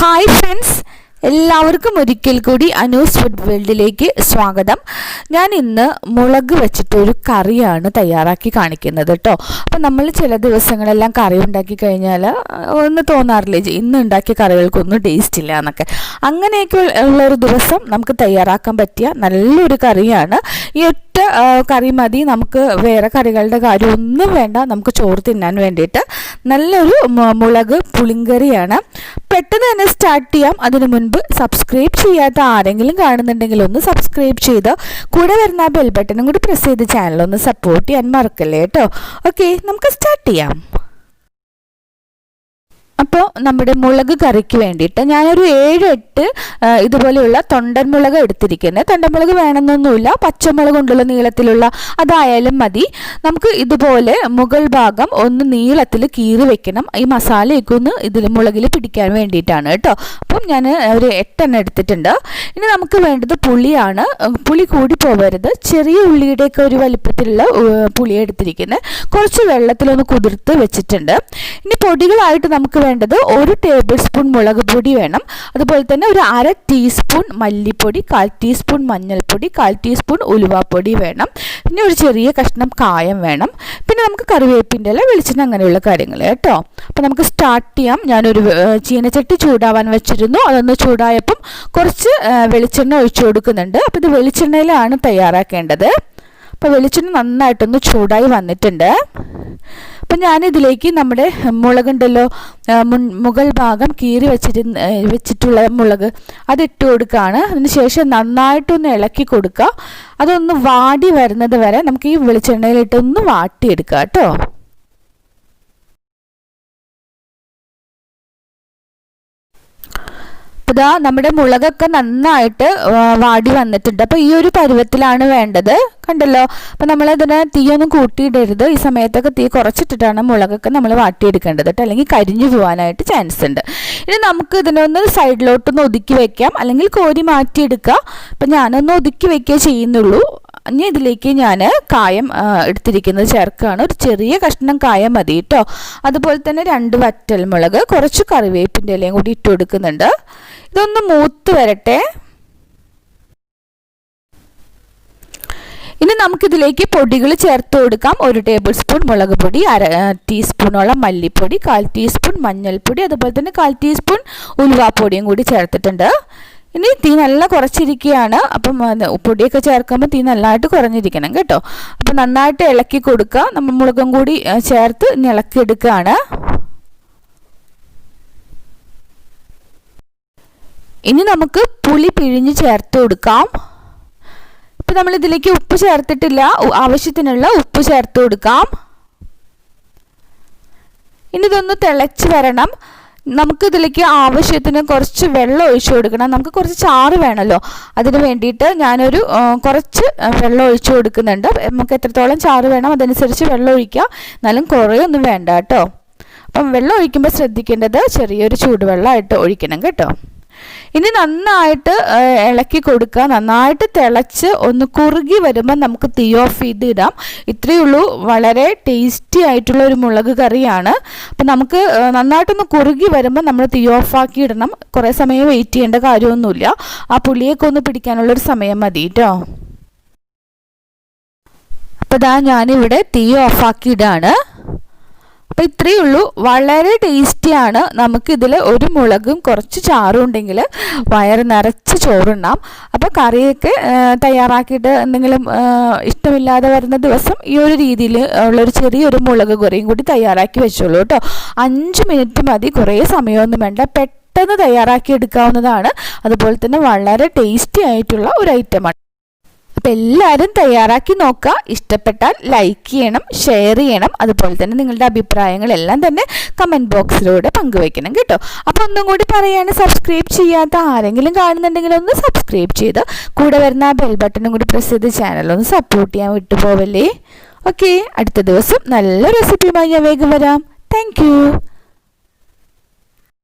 Hi friends, എല്ലാവർക്കും ഒരിക്കൽ കൂടി അനൂസ് ഫുഡ് വേൾഡിലേക്ക് സ്വാഗതം. ഞാൻ ഇന്ന് മുളക് വെച്ചിട്ടൊരു കറിയാണ് തയ്യാറാക്കി കാണിക്കുന്നത് കേട്ടോ. അപ്പം നമ്മൾ ചില ദിവസങ്ങളെല്ലാം കറി ഉണ്ടാക്കി കഴിഞ്ഞാൽ ഒന്ന് തോന്നാറില്ലേ, ഇന്ന് ഉണ്ടാക്കിയ കറികൾക്കൊന്നും ടേസ്റ്റ് ഇല്ല എന്നൊക്കെ. അങ്ങനെയൊക്കെ ഉള്ളൊരു ദിവസം നമുക്ക് തയ്യാറാക്കാൻ പറ്റിയ നല്ലൊരു കറിയാണ്. ഈ ഒറ്റ കറി മതി, നമുക്ക് വേറെ കറികളുടെ കാര്യം ഒന്നും വേണ്ട. നമുക്ക് ചോറ് തിന്നാൻ വേണ്ടിയിട്ട് നല്ലൊരു മുളക് പുളിങ്കറിയാണ്. പെട്ടെന്ന് തന്നെ സ്റ്റാർട്ട് ചെയ്യാം. അതിനു മുൻപ് സബ്സ്ക്രൈബ് ചെയ്യാത്ത ആരെങ്കിലും കാണുന്നുണ്ടെങ്കിൽ ഒന്ന് സബ്സ്ക്രൈബ് ചെയ്ത് കൂടെ വരുന്ന ബെൽ ബട്ടണും കൂടി പ്രസ് ചെയ്ത് ചാനലൊന്ന് സപ്പോർട്ട് ചെയ്യാൻ മറക്കല്ലേ കേട്ടോ. ഓക്കെ, നമുക്ക് സ്റ്റാർട്ട് ചെയ്യാം. അപ്പോൾ നമ്മുടെ മുളക് കറിക്ക് വേണ്ടിയിട്ട് ഞാനൊരു 7-8 ഇതുപോലെയുള്ള തൊണ്ടൻ മുളക് എടുത്തിരിക്കുന്നത്. തൊണ്ടൻ മുളക് വേണമെന്നൊന്നുമില്ല, പച്ചമുളക് കൊണ്ടുള്ള നീളത്തിലുള്ള അതായാലും മതി. നമുക്ക് ഇതുപോലെ മുകൾ ഭാഗം ഒന്ന് നീളത്തിൽ കീറി വെക്കണം. ഈ മസാലയൊക്കെ ഒന്ന് ഇതിൽ മുളകിൽ പിടിക്കാൻ വേണ്ടിയിട്ടാണ് കേട്ടോ. അപ്പം ഞാൻ ഒരു 8 എണ്ണം എടുത്തിട്ടുണ്ട്. ഇനി നമുക്ക് വേണ്ടത് പുളിയാണ്. പുളി കൂടി പോകരുത്. ചെറിയ ഉള്ളിയുടെയൊക്കെ ഒരു വലിപ്പത്തിലുള്ള പുളി എടുത്തിരിക്കുന്നത്. കുറച്ച് വെള്ളത്തിലൊന്ന് കുതിർത്ത് വെച്ചിട്ടുണ്ട്. ഇനി പൊടികളായിട്ട് നമുക്ക് വേണ്ടത് 1 ടേബിൾ സ്പൂൺ മുളക് പൊടി വേണം. അതുപോലെ തന്നെ ഒരു 1/2 ടീസ്പൂൺ മല്ലിപ്പൊടി, 1/4 ടീസ്പൂൺ മഞ്ഞൾപ്പൊടി, 1/4 ടീസ്പൂൺ ഉലുവാപ്പൊടി വേണം. പിന്നെ ഒരു ചെറിയ കഷ്ണം കായം വേണം. പിന്നെ നമുക്ക് കറിവേപ്പിൻ്റെ ഇല, വെളിച്ചെണ്ണ, അങ്ങനെയുള്ള കാര്യങ്ങൾ കേട്ടോ. അപ്പോൾ നമുക്ക് സ്റ്റാർട്ട് ചെയ്യാം. ഞാനൊരു ചീനച്ചട്ടി ചൂടാവാൻ വെച്ചിരുന്നു. അതൊന്ന് ചൂടായപ്പം കുറച്ച് വെളിച്ചെണ്ണ ഒഴിച്ചു കൊടുക്കുന്നുണ്ട്. അപ്പോൾ ഇത് വെളിച്ചെണ്ണയിലാണ് തയ്യാറാക്കേണ്ടത്. അപ്പോൾ വെളിച്ചെണ്ണ നന്നായിട്ടൊന്ന് ചൂടായി വന്നിട്ടുണ്ട്. അപ്പം ഞാനിതിലേക്ക് നമ്മുടെ മുളകുണ്ടല്ലോ, മുകൾ ഭാഗം കീറി വെച്ചിട്ടുള്ള മുളക് അതിട്ട് കൊടുക്കുകയാണ്. അതിന് ശേഷം നന്നായിട്ടൊന്ന് ഇളക്കി കൊടുക്കുക. അതൊന്ന് വാടി വരുന്നത് വരെ നമുക്ക് ഈ വെളിച്ചെണ്ണയിലിട്ടൊന്ന് വാട്ടിയെടുക്കുക കേട്ടോ. ഇതാ നമ്മുടെ മുളകൊക്കെ നന്നായിട്ട് വാടി വന്നിട്ടുണ്ട്. അപ്പോൾ ഈ ഒരു പരുവത്തിലാണ് വേണ്ടത്, കണ്ടല്ലോ. അപ്പോൾ നമ്മളതിനെ തീയൊന്നും കൂട്ടിയിടരുത്. ഈ സമയത്തൊക്കെ തീ കുറച്ചിട്ടിട്ടാണ് മുളകൊക്കെ നമ്മൾ വാട്ടിയെടുക്കേണ്ടത് കേട്ടോ, അല്ലെങ്കിൽ കരിഞ്ഞു പോകാനായിട്ട് ചാൻസ് ഉണ്ട്. ഇനി നമുക്ക് ഇതിനൊന്ന് സൈഡിലോട്ടൊന്ന് ഒതുക്കി വെക്കാം, അല്ലെങ്കിൽ കോരി മാറ്റിയെടുക്കുക. അപ്പം ഞാനൊന്ന് ഒതുക്കി വെക്കുകയേ ചെയ്യുന്നുള്ളൂ. ഇനി ഇതിലേക്ക് ഞാൻ കായം എടുത്തിരിക്കുന്നത് ചേർക്കുകയാണ്. ഒരു ചെറിയ കഷ്ണം കായം മതി കേട്ടോ. അതുപോലെ തന്നെ 2 വറ്റൽമുളക്, കുറച്ച് കറിവേപ്പിൻ്റെ ഇലയും കൂടി ഇട്ട് കൊടുക്കുന്നുണ്ട്. ഇതൊന്ന് മൂത്ത് വരട്ടെ. ഇനി നമുക്കിതിലേക്ക് പൊടികൾ ചേർത്ത് കൊടുക്കാം. 1 ടേബിൾ സ്പൂൺ മുളക് പൊടി, 1/2 ടീസ്പൂണോളം മല്ലിപ്പൊടി, 1/4 ടീസ്പൂൺ മഞ്ഞൾപ്പൊടി, അതുപോലെ തന്നെ 1/4 ടീസ്പൂൺ ഉലുവാപ്പൊടിയും കൂടി ചേർത്തിട്ടുണ്ട്. ഇനി തീ നല്ല കുറച്ചിരിക്കുകയാണ്. അപ്പം പൊടിയൊക്കെ ചേർക്കുമ്പോൾ തീ നല്ലതായിട്ട് കുറഞ്ഞിരിക്കണം കേട്ടോ. അപ്പം നന്നായിട്ട് ഇളക്കി കൊടുക്കുക. നമ്മൾ മുളകും കൂടി ചേർത്ത് ഇളക്കിയെടുക്കുകയാണ്. ഇനി നമുക്ക് പുളി പിഴിഞ്ഞ് ചേർത്ത് കൊടുക്കാം. ഇപ്പം നമ്മളിതിലേക്ക് ഉപ്പ് ചേർത്തിട്ടില്ല, ആവശ്യത്തിനുള്ള ഉപ്പ് ചേർത്ത് കൊടുക്കാം. ഇനി ഇതൊന്ന് തിളച്ച് വരണം. നമുക്കിതിലേക്ക് ആവശ്യത്തിന് കുറച്ച് വെള്ളം ഒഴിച്ചു കൊടുക്കണം. നമുക്ക് കുറച്ച് ചാറ് വേണമല്ലോ, അതിന് വേണ്ടിയിട്ട് ഞാനൊരു കുറച്ച് വെള്ളം ഒഴിച്ചു കൊടുക്കുന്നുണ്ട്. നമുക്ക് എത്രത്തോളം ചാറ് വേണം അതനുസരിച്ച് വെള്ളം ഒഴിക്കുക. എന്നാലും കുറേയൊന്നും വേണ്ട കേട്ടോ. അപ്പം വെള്ളം ഒഴിക്കുമ്പോൾ ശ്രദ്ധിക്കേണ്ടത് ചെറിയൊരു ചൂടുവെള്ളമായിട്ട് ഒഴിക്കണം കേട്ടോ. ഇനി നന്നായിട്ട് ഇളക്കി കൊടുക്കുക. നന്നായിട്ട് തിളച്ച് ഒന്ന് കുറുകി വരുമ്പോൾ നമുക്ക് തീ ഓഫ് ചെയ്ത് ഇടാം. ഇത്രയേ ഉള്ളൂ. വളരെ ടേസ്റ്റി ആയിട്ടുള്ള ഒരു മുളക് കറിയാണ്. അപ്പം നമുക്ക് നന്നായിട്ടൊന്ന് കുറുകി വരുമ്പോൾ നമ്മൾ തീ ഓഫാക്കി ഇടണം. കുറേ സമയം വെയിറ്റ് ചെയ്യേണ്ട കാര്യമൊന്നുമില്ല. ആ പുളിയൊക്കെ ഒന്ന് പിടിക്കാനുള്ളൊരു സമയം മതി കേട്ടോ. അപ്പോൾ ഇതാ ഞാനിവിടെ തീ ഓഫാക്കി ഇടാണ്. അപ്പോൾ ഇത്രയേ ഉള്ളൂ. വളരെ ടേസ്റ്റിയാണ്. നമുക്കിതിൽ ഒരു മുളകും കുറച്ച് ചാറും ഉണ്ടെങ്കിൽ വയറ് നിറച്ച് ചോറുണ്ണാം. അപ്പോൾ കറിയൊക്കെ തയ്യാറാക്കിയിട്ട് എന്തെങ്കിലും ഇഷ്ടമില്ലാതെ വരുന്ന ദിവസം ഈ ഒരു രീതിയിൽ ഉള്ളൊരു ചെറിയൊരു മുളക് കറിയും കൂടി തയ്യാറാക്കി വെച്ചോളൂ കേട്ടോ. 5 മിനിറ്റ് മതി, കുറേ സമയമൊന്നും വേണ്ട. പെട്ടെന്ന് തയ്യാറാക്കി എടുക്കാവുന്നതാണ്. അതുപോലെ തന്നെ വളരെ ടേസ്റ്റി ആയിട്ടുള്ള ഒരു ഐറ്റമാണ്. അപ്പോൾ എല്ലാവരും തയ്യാറാക്കി നോക്കുക. ഇഷ്ടപ്പെട്ടാൽ ലൈക്ക് ചെയ്യണം, ഷെയർ ചെയ്യണം. അതുപോലെ തന്നെ നിങ്ങളുടെ അഭിപ്രായങ്ങളെല്ലാം തന്നെ കമൻറ്റ് ബോക്സിലൂടെ പങ്കുവയ്ക്കണം കേട്ടോ. അപ്പോൾ ഒന്നും കൂടി പറയാണ്, സബ്സ്ക്രൈബ് ചെയ്യാത്ത ആരെങ്കിലും കാണുന്നുണ്ടെങ്കിൽ ഒന്ന് സബ്സ്ക്രൈബ് ചെയ്ത് കൂടെ വരുന്ന ബെൽ ബട്ടണും കൂടി പ്രസ് ചെയ്ത് ചാനലൊന്ന് സപ്പോർട്ട് ചെയ്യാൻ വിട്ടുപോവല്ലേ. ഓക്കെ, അടുത്ത ദിവസം നല്ല റെസിപ്പിയുമായി ഞാൻ വേഗം വരാം. താങ്ക്